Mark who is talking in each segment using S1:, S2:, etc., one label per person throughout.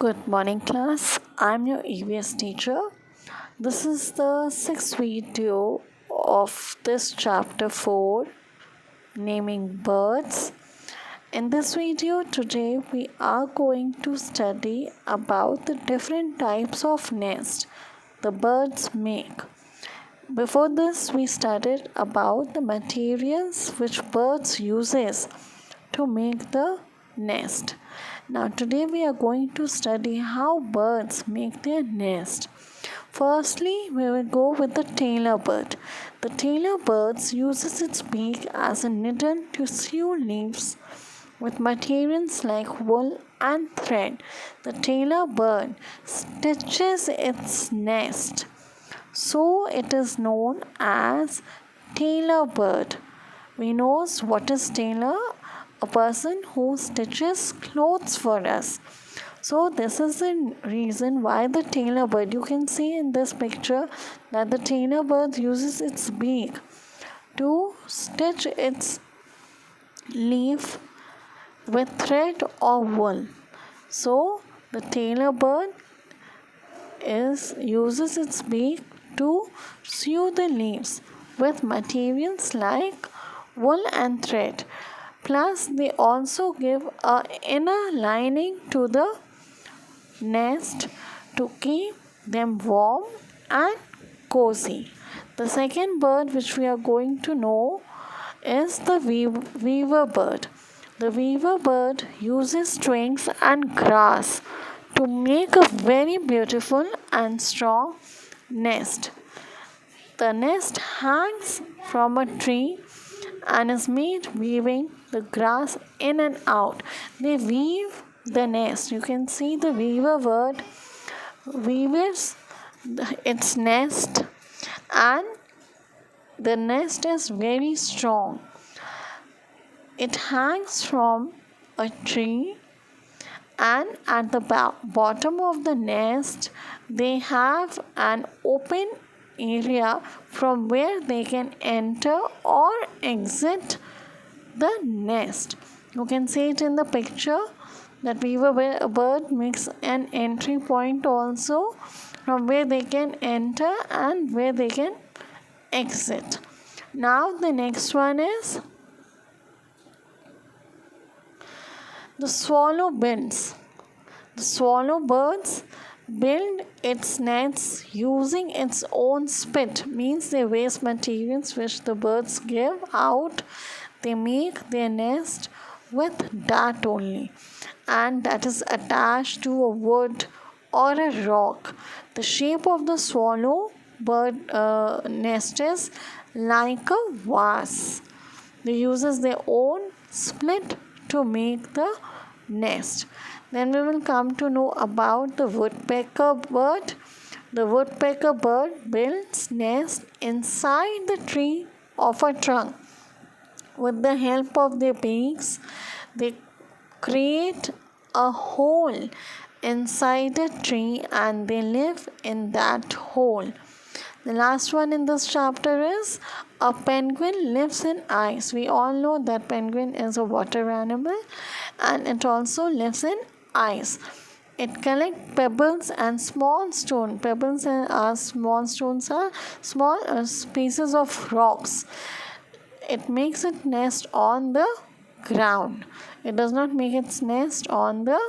S1: Good morning, class. I'm your EVS teacher. This is the sixth video of this chapter 4, naming birds. In this video today, we are going to study about the different types of nest the birds make. Before this, we studied about the materials which birds uses to make the nest. Now today we are going to study how birds make their nest. Firstly, we will go with the tailor bird. The tailor bird uses its beak as a needle to sew leaves with materials like wool and thread. The tailor bird stitches its nest, so it is known as tailor bird. We know what is tailor? A person who stitches clothes for us. So this is the reason why the tailor bird, you can see in this picture that the tailor bird uses its beak to stitch its leaf with thread or wool. So the tailor bird uses its beak to sew the leaves with materials like wool and thread. Plus, they also give an inner lining to the nest to keep them warm and cozy. The second bird which we are going to know is the weaver bird. The weaver bird uses strings and grass to make a very beautiful and strong nest. The nest hangs from a tree and is made weaving the grass in and out. They weave the nest. You can see the weaver bird weaves its nest, and the nest is very strong. It hangs from a tree, and at the bottom of the nest they have an open area from where they can enter or exit the nest. You can see it in the picture that weaver bird makes an entry point also from where they can enter and where they can exit. Now the next one is the swallow builds. The swallow birds build its nests using its own spit, means they waste materials which the birds give out. They make their nest with that only, and that is attached to a wood or a rock. The shape of the swallow bird nest is like a vase. They uses their own split to make the nest. Then we will come to know about the woodpecker bird. The woodpecker bird builds nest inside the tree of a trunk. With the help of their beaks, they create a hole inside a tree and they live in that hole. The last one in this chapter is a penguin lives in ice. We all know that penguin is a water animal and it also lives in ice. It collects pebbles and small stones. Pebbles and small stones are small pieces of rocks. It makes its nest on the ground. It does not make its nest on the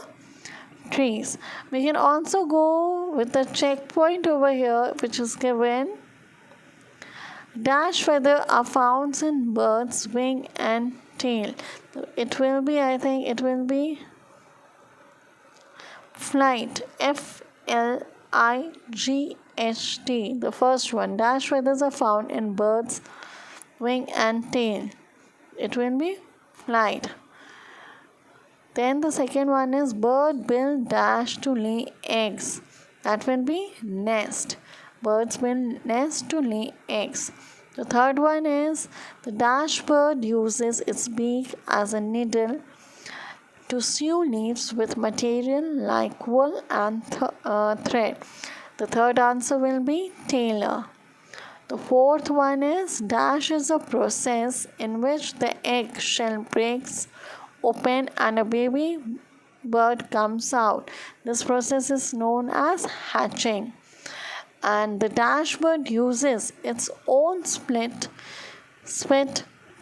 S1: trees. We can also go with the checkpoint over here, which is given. Dash feather are found in birds' wing and tail. It will be, I think, it will be flight. F-L-I-G-H-T. The first one. Dash feathers are found in birds' wing and tail. It will be flight. Then the second one is bird build dash to lay eggs. That will be nest. Birds build nest to lay eggs. The third one is the dash bird uses its beak as a needle to sew leaves with material like wool and thread. The third answer will be tailor. The fourth one is dash is a process in which the egg shell breaks open and a baby bird comes out. This process is known as hatching. And the dashbird uses its own spit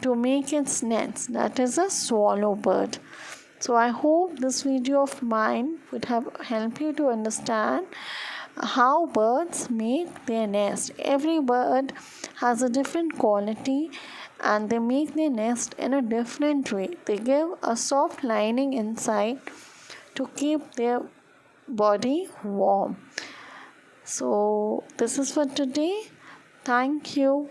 S1: to make its nest. That is a swallow bird. So I hope this video of mine would have helped you to understand how birds make their nest. Every bird has a different quality and they make their nest in a different way. They give a soft lining inside to keep their body warm. So this is for today. Thank you.